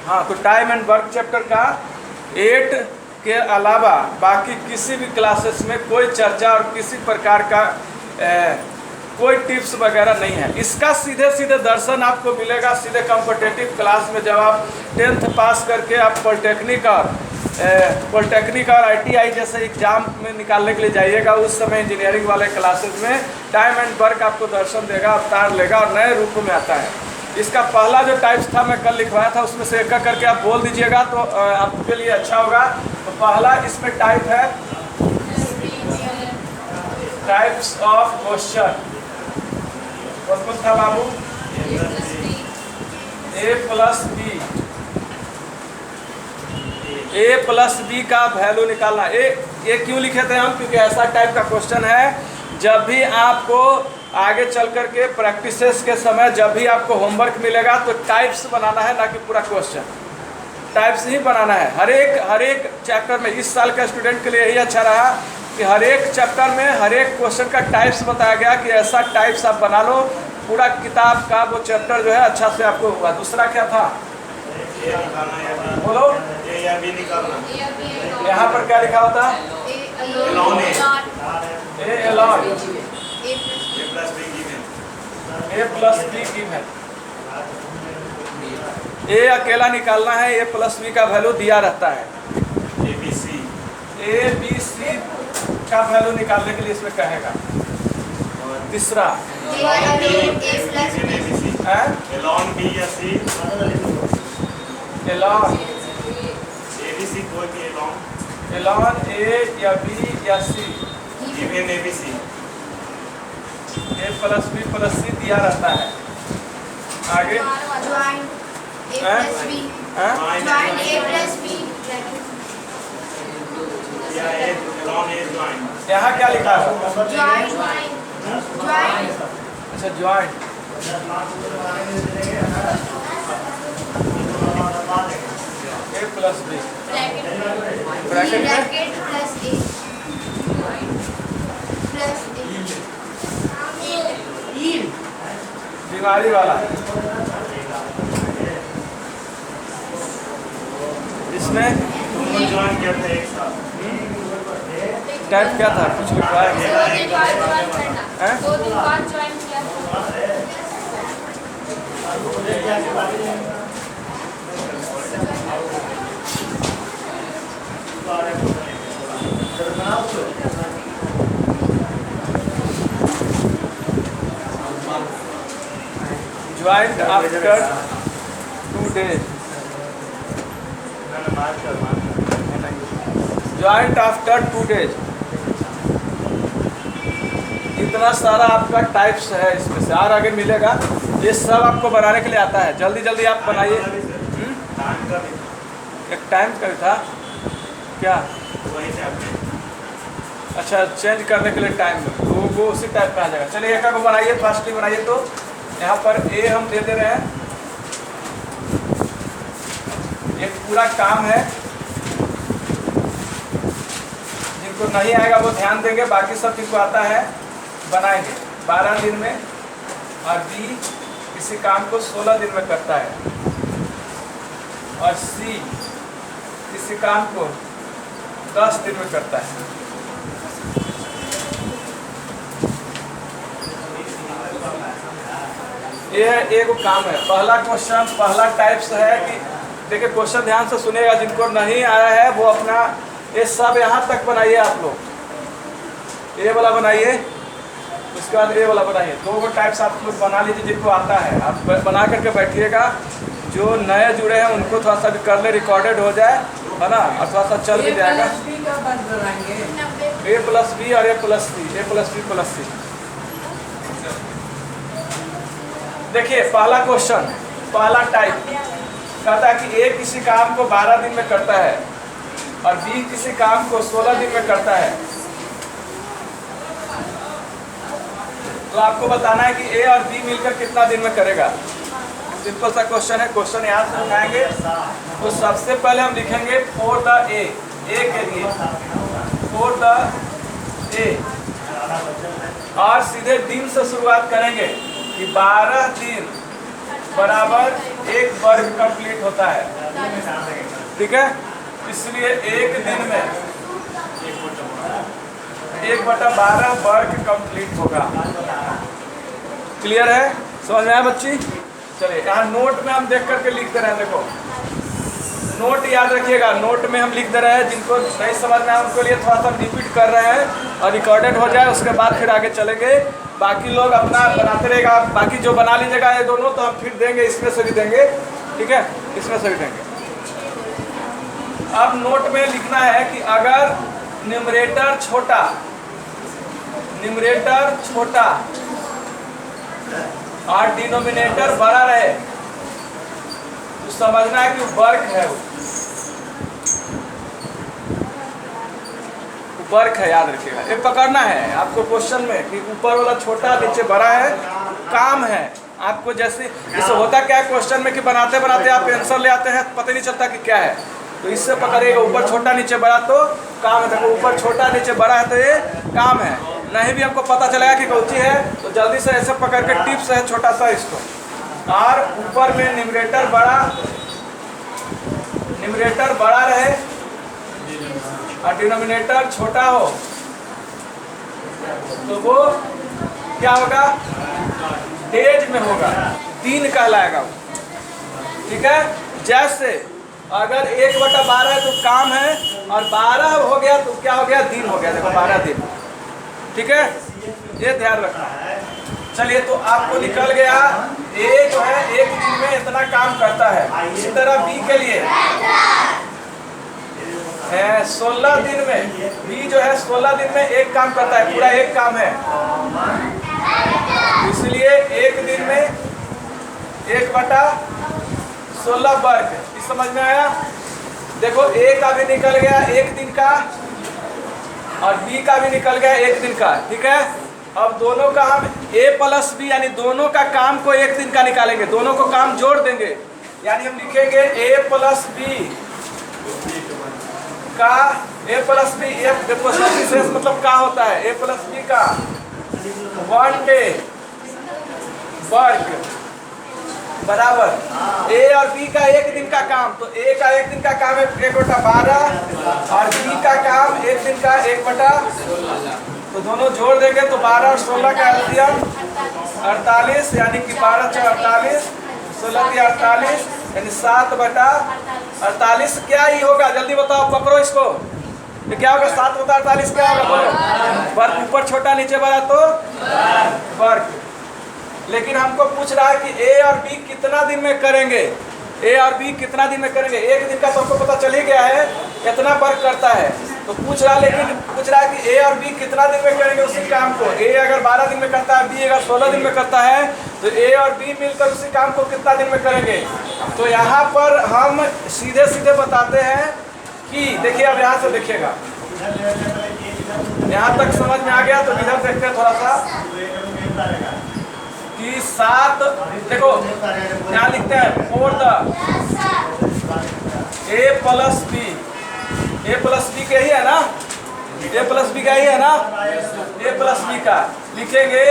हाँ, तो time and work chapter का 8 के अलावा बाकी किसी भी क्लासेस में कोई चर्चा और किसी प्रकार का कोई टिप्स वगैरह नहीं है। इसका सीधे सीधे दर्शन आपको मिलेगा सीधे कॉम्पिटिटिव क्लास में, जब आप 10th पास करके आप पॉलिटेक्निक और ITI जैसे एग्जाम में निकालने के लिए जाइएगा, उस समय इंजीनियरिंग वाले क्लासेस में टाइम एंड वर्क आपको दर्शन देगा, अवतार लेगा और नए रूप में आता है। इसका पहला जो टाइप्स था मैं कल लिखवाया था, उसमें से एक करके आप बोल दीजिएगा तो आपके लिए अच्छा होगा। तो पहला इसमें टाइप है टाइप्स ऑफ क्वेश्चन। कौन था बाबू? A प्लस बी का वैल्यू निकालना। ए क्यों लिखे थे हम? क्योंकि ऐसा टाइप का क्वेश्चन है जब भी आपको आगे चल करके प्रैक्टिसेस के समय जब भी आपको होमवर्क मिलेगा तो टाइप्स बनाना है, ना कि पूरा क्वेश्चन। टाइप्स ही बनाना है हर एक चैप्टर में। इस साल के स्टूडेंट के लिए यही अच्छा रहा कि हर एक चैप्टर में हर एक क्वेश्चन का टाइप्स बताया गया कि ऐसा टाइप्स आप बना लो, पूरा किताब का वो चैप्टर जो है अच्छा से आपको हुआ। दूसरा क्या था? बोलो। यहाँ पर क्या लिखा होता? A plus B given. A अकेला निकालना है, A प्लस बी का वैल्यू दिया रहता है। ए बी सी का वैल्यू निकालने के लिए इसमें कहेगा। तीसरा एलॉन ए या बी या C given ABC। A plus B plus C दिया रहता है। आगे यहाँ क्या लिखा है? अच्छा, joint. A plus B bracket बीमारी वाला। इसमें टाइप क्या था? कुछ लिखवाया joint after 2 days। Joint after 2 days। इतना सारा आपका टाइप्स है, इसमें से और आगे मिलेगा। ये सब आपको बनाने के लिए आता है। जल्दी जल्दी आप बनाइए। एक टाइम का भी था क्या? अच्छा, चेंज करने के लिए टाइम वो उसी टाइप का आ जाएगा। चलिए एक को बनाइए, फास्टली बनाइए। तो यहाँ पर ए हम दे रहे हैं, ये पूरा काम है। जिनको नहीं आएगा वो ध्यान देंगे, बाकी सब जिनको आता है बनाएंगे 12 दिन में। और बी किसी काम को 16 दिन में करता है, और सी किसी काम को 10 दिन में करता है। ये एक काम है। पहला क्वेश्चन, पहला टाइप्स है कि देखिए, क्वेश्चन ध्यान से सुनेगा। जिनको नहीं आया है वो अपना ये सब यहाँ तक बनाइए। आप लोग ए वाला बनाइए, उसके बाद ए वाला बनाइए। 2 टाइप्स आप लोग बना लीजिए जिनको आता है। आप बना करके बैठिएगा। जो नए जुड़े हैं उनको थोड़ा सा भी कर ले, रिकॉर्डेड हो जाए, है ना, और थोड़ा सा चल भी जाएगा। A प्लस बी और A plus C, A plus B plus C. देखिए पहला क्वेश्चन, पहला टाइप कहता है कि A किसी काम को 12 दिन में करता है और B किसी काम को 16 दिन में करता है। तो आपको बताना है कि A और B मिलकर कितना दिन में करेगा। सिंपल सा क्वेश्चन है। क्वेश्चन याद से उठाएंगे तो सबसे पहले हम लिखेंगे फॉर द ए के लिए, फॉर द ए, और सीधे दिन से शुरुआत करेंगे कि 12 दिन बराबर 1 वर्ग कंप्लीट होता है। ठीक है, इसलिए एक दिन में 1/12 वर्ग कंप्लीट होगा। क्लियर है? समझ में आया बच्ची? चलिए यहाँ नोट में हम देख करके लिख दे रहे हैं। देखो नोट याद रखिएगा, नोट में हम लिख दे रहे हैं। जिनको नहीं समझ में आया उनको लिए थोड़ा सा रिपीट कर रहे हैं और रिकॉर्डेड हो जाए, उसके बाद फिर आगे चलेंगे। बाकी लोग अपना बनाते रहेगा, बाकी जो बना लीजिएगा ये दोनों तो हम फिर देंगे, इसमें से भी देंगे। ठीक है, इसमें से भी देंगे। अब नोट में लिखना है कि अगर न्यूमरेटर छोटा और डिनोमिनेटर बड़ा रहे तो समझना है कि वर्ग है, वर्ग है। याद रखिएगा, ये पकड़ना है आपको क्वेश्चन में कि ऊपर वाला छोटा नीचे बड़ा है, काम है आपको। जैसे होता क्या है क्वेश्चन में कि बनाते बनाते आप आंसर ले आते हैं, पता नहीं चलता कि क्या है, तो इससे पकड़िएगा। ऊपर छोटा नीचे बड़ा तो काम है। देखो ऊपर छोटा नीचे बड़ा है तो ये काम है। नहीं भी हमको पता चलेगा कि कौची है तो जल्दी से ऐसे पकड़ के टिप्स है छोटा सा इसको। और ऊपर में न्यूमरेटर बड़ा रहे और डिनोमिनेटर छोटा हो तो वो क्या होगा? डेज में होगा, दिन कहलाएगा वो। ठीक है, जैसे अगर 1/12 है तो काम है और 12 हो गया तो क्या हो गया? दिन हो गया। देखो 12 दिन। ठीक है, ये ध्यान रखना। चलिए तो आपको निकल गया ए जो है एक दिन में इतना काम करता है। इसी तरह बी के लिए 16 दिन में, बी जो है 16 दिन में एक काम करता है, पूरा एक काम है। इसलिए एक दिन में 1/16 वर्ग। इस समझ में आया? देखो ए का भी निकल गया एक दिन का और बी का भी निकल गया एक दिन का। ठीक है, अब दोनों का हम a प्लस बी यानी दोनों का काम को एक दिन का निकालेंगे, दोनों को काम जोड़ देंगे। यानी हम लिखेंगे a प्लस बी का a प्लस बी, देखो विशेष मतलब का होता है a प्लस बी का 1 डे वर्क बराबर a और b का एक दिन का काम। तो a का एक दिन का काम है 1/12 और b का काम एक दिन का 1/16। तो दोनों जोड़ देंगे तो 12 और 16 का एलसीएम 48, यानी कि 12 × 48, 16 × 48 यानी 7/48। क्या ही होगा जल्दी बताओ, पकड़ो इसको। ये क्या होगा? 7/48 क्या होगा? बोलो। वर्ग ऊपर छोटा नीचे बड़ा तो वर्ग। लेकिन हमको पूछ रहा है कि ए और बी कितना दिन में करेंगे, ए और बी कितना दिन में करेंगे। एक दिन का तो हमको पता चल ही गया है कितना वर्क करता है, तो पूछ रहा है कि ए और बी कितना दिन में करेंगे उसी काम को। ए अगर 12 दिन में करता है, बी अगर 16 दिन में करता है, तो ए और बी मिलकर उसी काम को कितना दिन में करेंगे। तो यहाँ पर हम सीधे सीधे बताते हैं कि देखिए, अब यहाँ से देखिएगा, यहाँ तक समझ में आ गया तो इधर देखते हैं थोड़ा सा कि 7। देखो यहाँ लिखते हैं for the a plus B के ही है ना, a प्लस बी का ही है ना, a प्लस बी का लिखेंगे।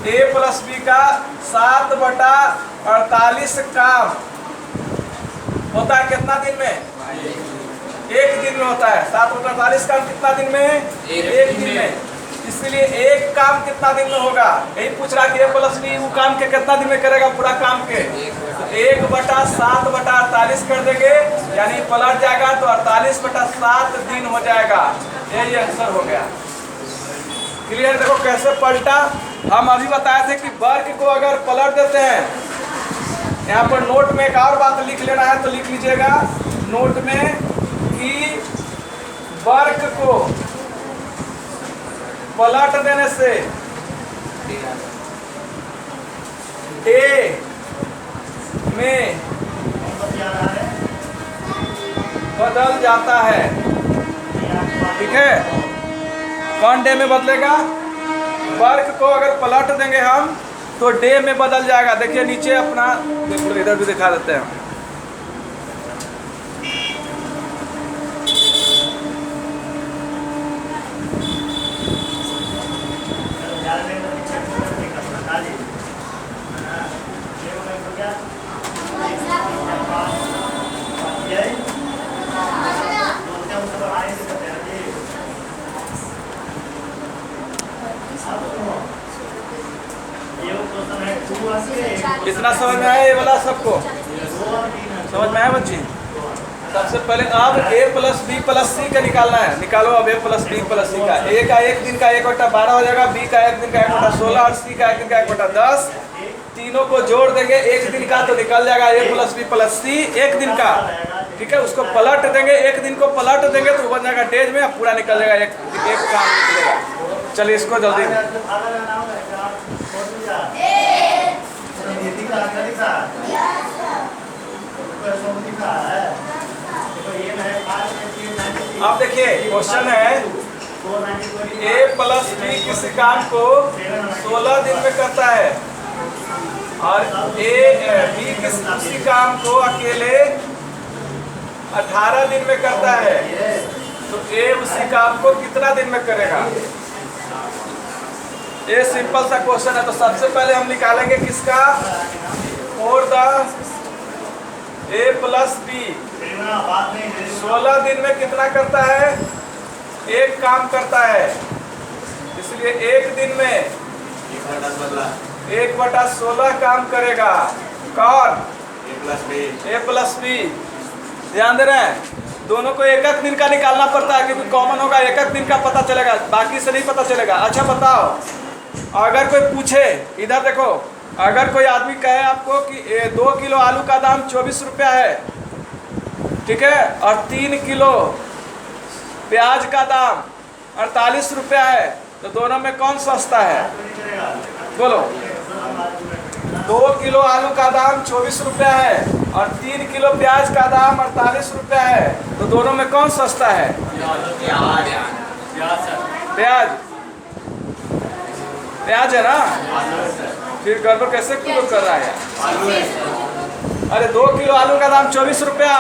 a प्लस बी का 7/48 काम होता है कितना दिन में? एक दिन में होता है। 7/48 काम कितना दिन में? एक दिन में। इसलिए एक काम कितना दिन में होगा? यही पूछ रहा कि a प्लस बी वो काम के कितना दिन में करेगा, पूरा काम के। 1/7/48 कर देंगे, यानी पलट जाएगा तो 48/7 दिन हो जाएगा। यही आंसर हो गया। क्लियर? देखो कैसे पलटा। हम अभी बताए थे कि वर्ग को अगर पलट देते हैं, यहाँ पर नोट में एक और बात लिख लेना है तो लिख लीजिएगा नोट में कि वर्ग को पलट देने से डे में बदल जाता है। ठीक है, कौन डे में बदलेगा? वर्ग को अगर पलट देंगे हम तो डे में बदल जाएगा। देखिए नीचे अपना, देखो इधर भी दिखा देते हैं। इतना समझ में आया ये वाला सबको? समझ में आया बच्ची? सबसे पहले अब a प्लस बी प्लस सी का निकालना है। निकालो अब a प्लस बी प्लस सी का। a का एक दिन का 1/12 हो जाएगा, b का एक दिन का 1/16 और c का एक दिन का 1/10। तीनों को जोड़ देंगे एक दिन का तो निकल जाएगा a प्लस बी प्लस सी एक दिन का। ठीक है, उसको पलट देंगे, एक दिन को पलट देंगे तो बन जाएगा डेज में, पूरा निकल जाएगा, एक काम निकलेगा। चलिए इसको जल्दी अब देखिए क्वेश्चन है a प्लस बी किसी काम को 16 दिन में करता है और बी किसी काम को अकेले 18 दिन में करता है, तो a उसी काम को कितना दिन में करेगा? ये सिंपल सा क्वेश्चन है। तो सबसे पहले हम निकालेंगे किसका, for the a plus B 16 दिन में कितना करता है? एक काम करता है, इसलिए एक दिन में 1/16 काम करेगा। कौन? a plus B. ध्यान दे रहे हैं, दोनों को एक एक दिन का निकालना पड़ता है क्योंकि कॉमन होगा, एक एक दिन का पता चलेगा, बाकी से नहीं पता चलेगा। अच्छा बताओ, अगर कोई पूछे, इधर देखो, अगर कोई आदमी कहे आपको कि 2 किलो आलू का दाम 24 रुपया है, ठीक है, और 3 किलो प्याज का दाम 48 रुपया है, तो दोनों में कौन सस्ता है? बोलो। 2 किलो आलू का दाम 24 रुपया है और 3 किलो प्याज का दाम 48 रुपया है, तो दोनों में कौन सस्ता है? प्याज। प्याज है ना? फिर गड़बड़ कैसे किलो कर रहा है? अरे 2 किलो आलू का दाम 24 रुपया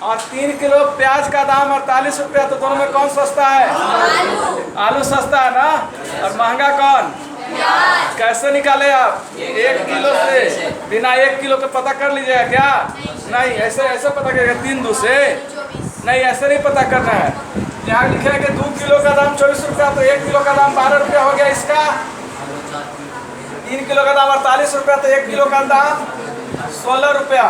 और 3 किलो प्याज का दाम 48 रुपया, तो दोनों में कौन सस्ता है? आलू सस्ता है ना? और महंगा कौन? कैसे निकाले आप? 1 किलो से, बिना 1 किलो के पता कर लीजिएगा क्या? नहीं, ऐसे ऐसे पता करेगा 3 2 से नहीं, ऐसे नहीं पता करना है। यहाँ लिखा है कि 2 किलो का दाम 24 रुपया, तो 1 किलो का दाम 12 रुपया हो गया इसका। 3 किलो का दाम 48 रुपया, तो 1 किलो का दाम 16 रुपया।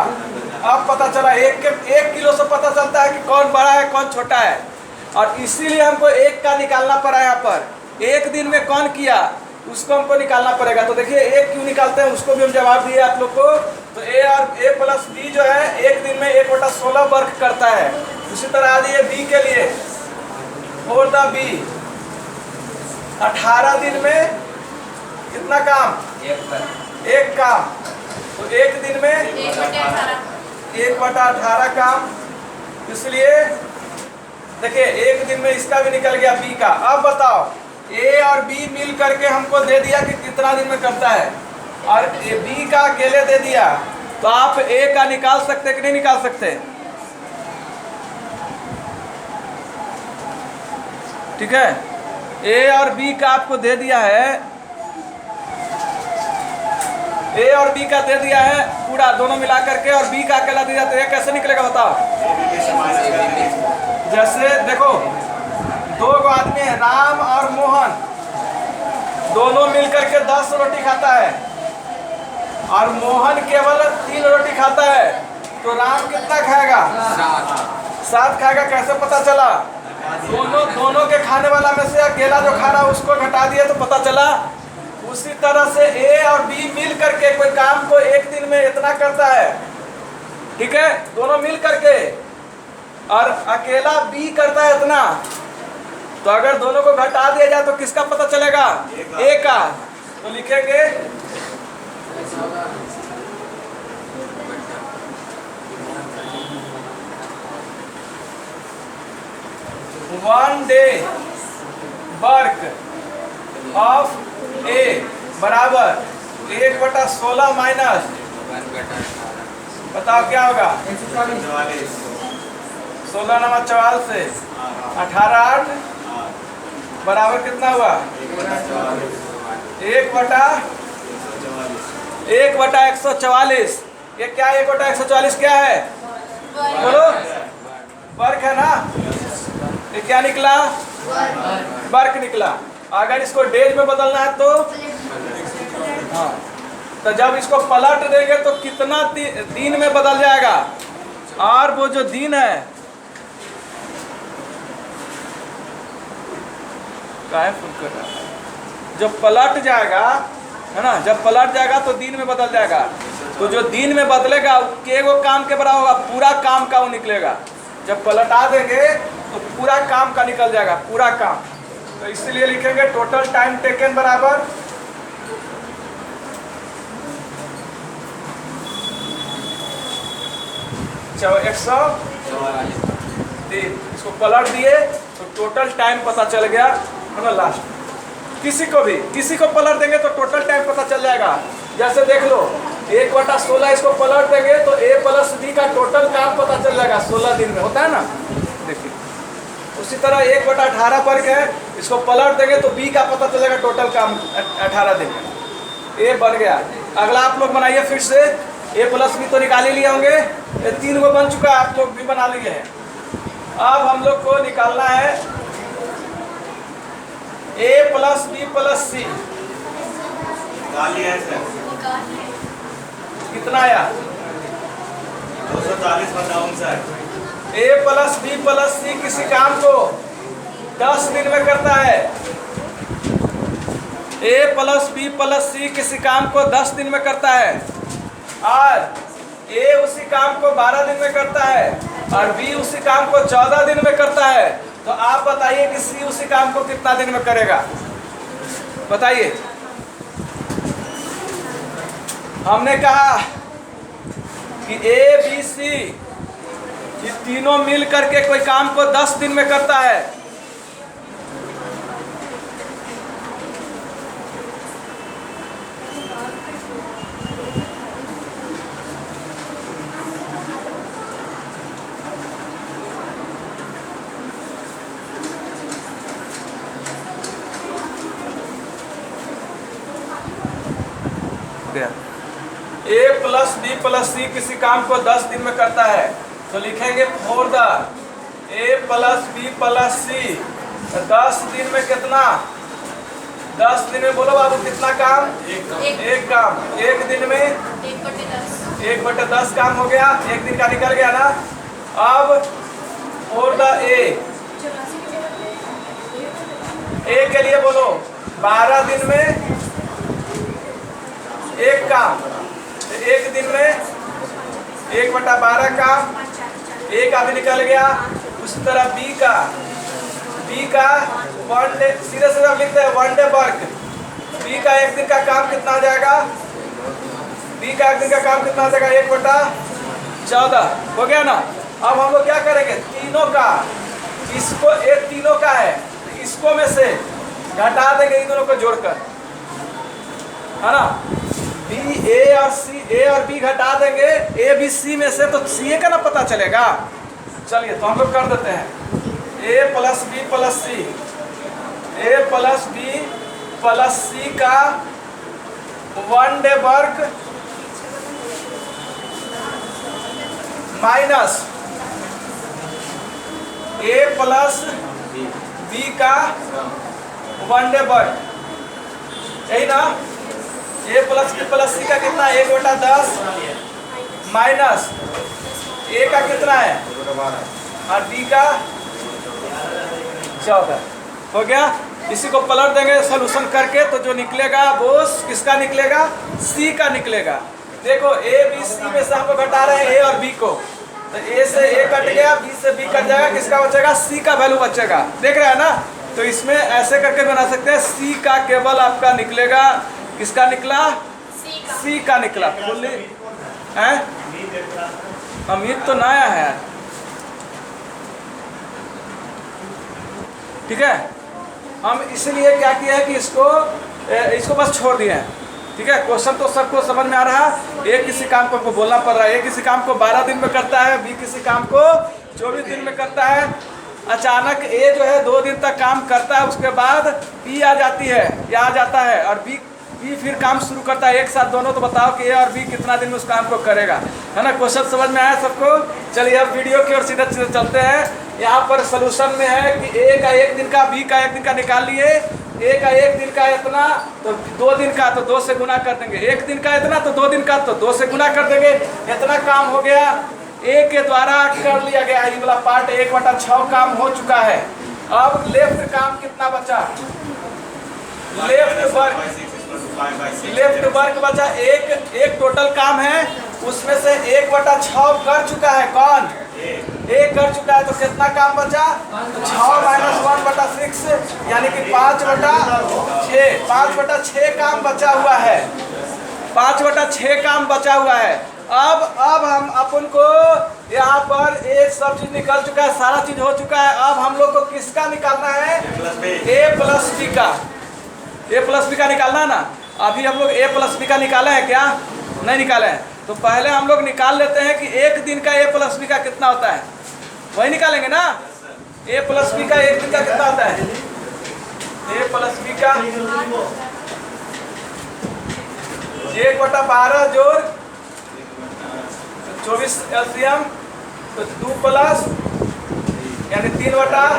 अब पता चला, एक किलो से पता चलता है कि कौन बड़ा है कौन छोटा है, और इसीलिए हमको एक का निकालना पड़ा यहाँ पर। एक दिन में कौन किया उसको हमको निकालना पड़ेगा। तो देखिए एक क्यों निकालते हैं उसको भी हम जवाब दिए आप लोग को। तो a प्लस बी जो है एक दिन में 1/16 वर्क करता है। उसी तरह आ दिए बी के लिए, फॉर द बी 18 दिन में कितना काम? एक काम। तो एक दिन में 1/18 काम, इसलिए देखिए एक दिन में इसका भी निकल गया बी का। अब बताओ, ए और बी मिल करके हमको दे दिया कि कितना दिन में करता है, और बी का अकेले दे दिया, तो आप ए का निकाल सकते कि नहीं निकाल सकते? ठीक है, ए और बी का आपको दे दिया है, ए और बी का दे दिया है पूरा दोनों मिला करके, और बी का अकेला दिया, तो ये कैसे निकलेगा बताओ? जैसे देखो, 2 आदमी है, राम और मोहन, दोनों मिलकर के 10 रोटी खाता है और मोहन केवल 3 रोटी खाता है, तो राम कितना खाएगा? 7 खाएगा। कैसे पता चला? दोनों के खाने वाला में से अकेला जो खा रहा है उसको घटा दिया तो पता चला। उसी तरह से ए और बी मिल करके कोई काम को एक दिन में इतना करता है, ठीक है, दोनों मिल करके, और अकेला बी करता है इतना, तो अगर दोनों को घटा दिया जाए तो किसका पता चलेगा? ए का। तो लिखेंगे वन डे वर्क ऑफ ए बराबर 1/16 माइनस, बताओ क्या होगा? 16 नंबर 44 से 18 8 बराबर कितना हुआ? 1/144। ये क्या 1/144 क्या है? बोलो, वर्क है ना? ये क्या निकला? वर्क निकला। अगर इसको डेज में बदलना है तो हाँ, तो जब इसको पलट देंगे तो कितना दिन में बदल जाएगा, और वो जो दिन है काहे फुल कर रहा है, जो पलट जाएगा है ना, जब पलट जाएगा तो दिन में बदल जाएगा। तो जो दिन में बदलेगा वो काम के बराबर होगा, पूरा काम का वो निकलेगा। जब पलटा देंगे तो पूरा काम का निकल जाएगा, पूरा काम। तो इसलिए लिखेंगे टोटल टाइम टेकन बराबर 143। इसको पलट दिए तो टोटल टाइम पता चल गया है ना। लास्ट किसी को पलट देंगे तो टोटल टाइम पता चल जाएगा। जैसे देख लो 1/16 इसको पलट देंगे तो A + B का टोटल काम पता चल जाएगा 16 दिन में, होता है ना। देखिए उसी तरह 1/18 वर्ग है, इसको पलट देंगे तो B का पता चल जाएगा टोटल काम 18 दिन में। A बन गया। अगला आप लोग बनाइए फिर से। A + B तो निकाल ही लिए होंगे, ये 3 को बन चुका है, आप लोग भी बना लिए हैं। अब हम लोग को निकालना है A + B + C। कितना आया? 240 बताऊं सर। A + B + C किसी काम को 10 दिन में करता है। A + B + C किसी काम को 10 दिन में करता है, और A उसी काम को 12 दिन में करता है, और B उसी काम को 14 दिन में करता है। तो आप बताइए कि C उसी काम को कितना दिन में करेगा, बताइए। हमने कहा कि A B C ये तीनों मिल करके कोई काम को 10 दिन में करता है। A + B + C किसी काम को 10 दिन में करता है, तो लिखेंगे for the A + B + C 10 दिन में कितना, 10 दिन में बोलो बाबू कितना काम? एक काम। एक दिन में 1/10 काम हो गया, एक दिन का निकल गया ना। अब फॉर द A के लिए बोलो 12 दिन में एक काम, एक दिन में 1/12 काम, A का भी निकल गया। उसी तरह B का 1 डे, सीधे सीधे हम लिखते हैं 1 डे वर्क। B का एक दिन का काम कितना आ जाएगा? B का एक दिन का काम कितना आ जाएगा? 1/14 हो गया ना। अब हम लोग क्या करेंगे, तीनों का, इसको एक तीनों का है, इसको में से घटा देंगे इन दोनों को जोड़कर, है ना। B A और C, A और B घटा देंगे A B C में से, तो C A का ना पता चलेगा। चलिए तो हम लोग कर देते हैं A + B + C, A + B + C का 1 day work minus A + B का 1 डे वर्क, यही ना। A + B + C का कितना? 1/10 माइनस A का कितना है और B का 14 हो गया। इसी को पलट देंगे सॉल्यूशन करके, तो जो निकलेगा वो किसका निकलेगा? C का निकलेगा। देखो A B C में से हम लोग घटा रहे हैं A और B को, तो A से A कट गया, B से B कट जाएगा, किसका बचेगा? C का वैल्यू बचेगा। देख रहे हैं ना। तो इसमें ऐसे करके बना सकते हैं, C का केवल आपका निकलेगा, किसका निकला? C का निकला। फुल्ली हैं? अमित तो नया है, ठीक है। हम इसलिए क्या किया है कि इसको बस छोड़ दिए हैं, ठीक है। क्वेश्चन तो सबको समझ में आ रहा है। A किसी काम को बोलना पड़ रहा है, A किसी काम को 12 दिन में करता है, B किसी काम को 24 दिन में करता है। अचानक A जो है 2 दिन तक काम करता है, उसके बाद B आ जाती है या आ जाता है, और B फिर काम शुरू करता है एक साथ दोनों। तो बताओ कि A और B कितना दिन में उस काम को करेगा, है ना। क्वेश्चन समझ में आया सबको? चलिए अब वीडियो की ओर सीधे सीधे चलते हैं। यहाँ पर सलूशन में है कि A का 1 दिन का, B का 1 दिन का निकाल लिए, ए का एक दिन का इतना तो 2 दिन का तो 2 से गुना कर देंगे, 1 दिन का इतना तो 2 दिन का तो 2 से गुना कर देंगे। इतना काम हो गया, ए के द्वारा कर लिया गया है। ये वाला पार्ट 1/6 काम हो चुका है। अब लेफ्ट काम कितना बचा, लेफ्ट वर्क बचा एक टोटल काम है, उसमें से 1/6 कर चुका है। कौन? एक कर चुका है। तो कितना काम बचा? 6 - 1/6 यानी कि 5/6। 5/6 काम बचा हुआ है। 5/6 काम बचा हुआ है। अब हम अपन को यहाँ पर एक सब चीज निकल चुका है, सारा चीज हो चुका है। अब हम लोग को किसका निकालना है? a प्लस b का। a प्लस b का निकालना है ना। अभी हम लोग a प्लस b का निकाले हैं क्या? नहीं निकाले हैं। तो पहले हम लोग निकाल लेते हैं कि एक दिन का a प्लस b का कितना होता है, वही निकालेंगे ना। a प्लस b का एक दिन का कितना होता है? a प्लस b का 1/12 जोड़ 24 LCM तो 2 प्लस यानी 1/8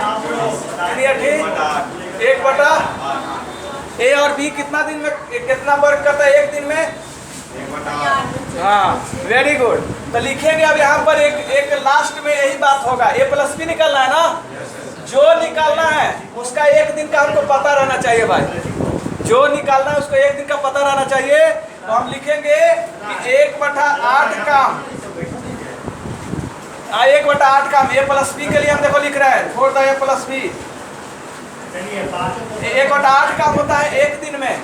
ए और बी कितना दिन में कितना वर्क करता है? एक दिन में। हाँ, वेरी गुड। तो लिखेंगे अब यहाँ पर एक लास्ट में यही बात होगा। ए प्लस बी निकालना है ना। जो निकालना है उसका एक दिन का हमको पता रहना चाहिए भाई। जो निकालना है उसको एक दिन का पता रहना चाहिए। तो हम लिखेंगे कि 1/8 काम 1/8 काम ए प्लस बी के लिए हम देखो लिख रहे हैं for the A plus B. 1/8 काम होता है एक दिन में,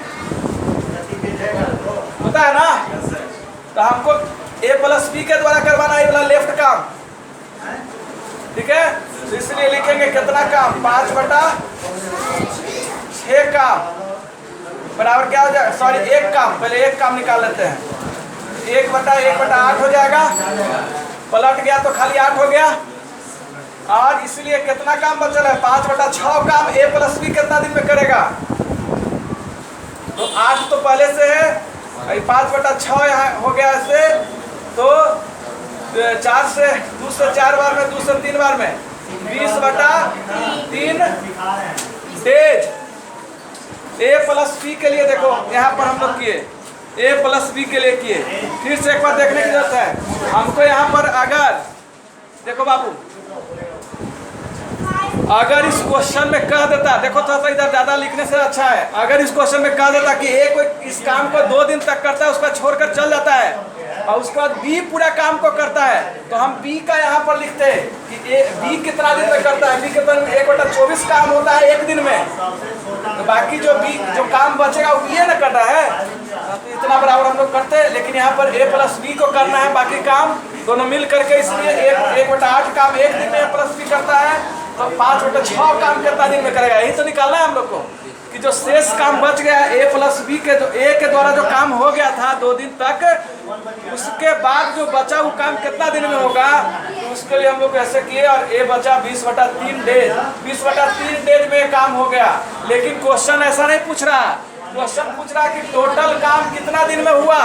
होता है ना। तो हमको ए प्लस बी के द्वारा करवाना है वाला लेफ्ट काम, ठीक है। तो इसलिए लिखेंगे कितना काम? 5/6 काम बराबर क्या हो जाएगा? सॉरी, एक काम, पहले एक काम निकाल लेते हैं। 1/8 हो जाएगा। पलट गया तो खाली 8 हो गया। और इसलिए कितना काम बचल है? 5/6 काम ए प्लस बी कितना दिन में करेगा? तो 8 तो पहले से है, 5/6 यहाँ हो गया ऐसे। तो 4 से 2 से 4 बार में, 2 से 3 बार में 20/3 डेज। ए प्लस बी के लिए देखो यहाँ पर हम लोग किए, ए प्लस बी के लिए किए। फिर से एक बार देखने की जरूरत है हमको। यहाँ पर अगर देखो बाबू, अगर इस क्वेश्चन में कह देता, देखो थोड़ा सा इधर ज्यादा लिखने से अच्छा है। अगर इस क्वेश्चन में कह देता कि ए कोई इस काम को 2 दिन तक करता है, उसका छोड़कर चल जाता है, और उसके बाद बी पूरा काम को करता है, तो हम बी का यहाँ पर लिखते हैं कि बी कितना दिन में करता है। बी कितना 1/24 काम होता है एक दिन में। तो बाकी जो काम बचेगा वो बी ना कर रहा है, तो इतना बराबर हम लोग करते हैं। लेकिन यहाँ पर ए प्लस बी को करना है बाकी काम दोनों मिल करके, इसलिए 1/8 काम एक दिन में ए प्लस बी करता है। तो 5/6 काम कितना दिन में करेगा, यही तो निकालना है हम लोग को कि जो शेष काम बच गया है ए प्लस बी के, जो ए के द्वारा जो काम हो गया था 2 दिन तक, उसके बाद जो बचा वो काम कितना दिन में होगा। तो उसके लिए हम लोग ऐसे किए और ए बचा 20/3 डेज। 20/3 डेज में काम हो गया। लेकिन क्वेश्चन ऐसा नहीं पूछ रहा, क्वेश्चन पूछ रहा कि टोटल काम कितना दिन में हुआ।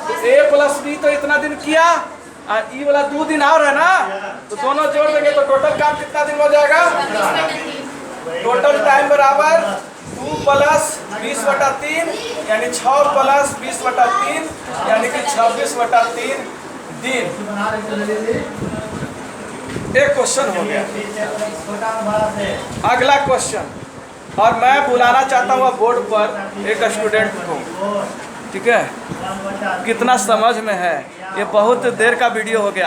तो ए प्लस बी तो इतना दिन किया और ई वाला 2 दिन और है ना, तो दोनों जोड़ देंगे तो टोटल काम कितना दिन हो जाएगा? टोटल टाइम बराबर 2 प्लस 20/3 यानी 6 प्लस 20/3 यानी कि 26/3 दिन। एक क्वेश्चन हो गया। अगला क्वेश्चन, और मैं बुलाना चाहता हूँ बोर्ड पर एक स्टूडेंट को, ठीक है, कितना समझ में है। ये बहुत देर का वीडियो हो गया।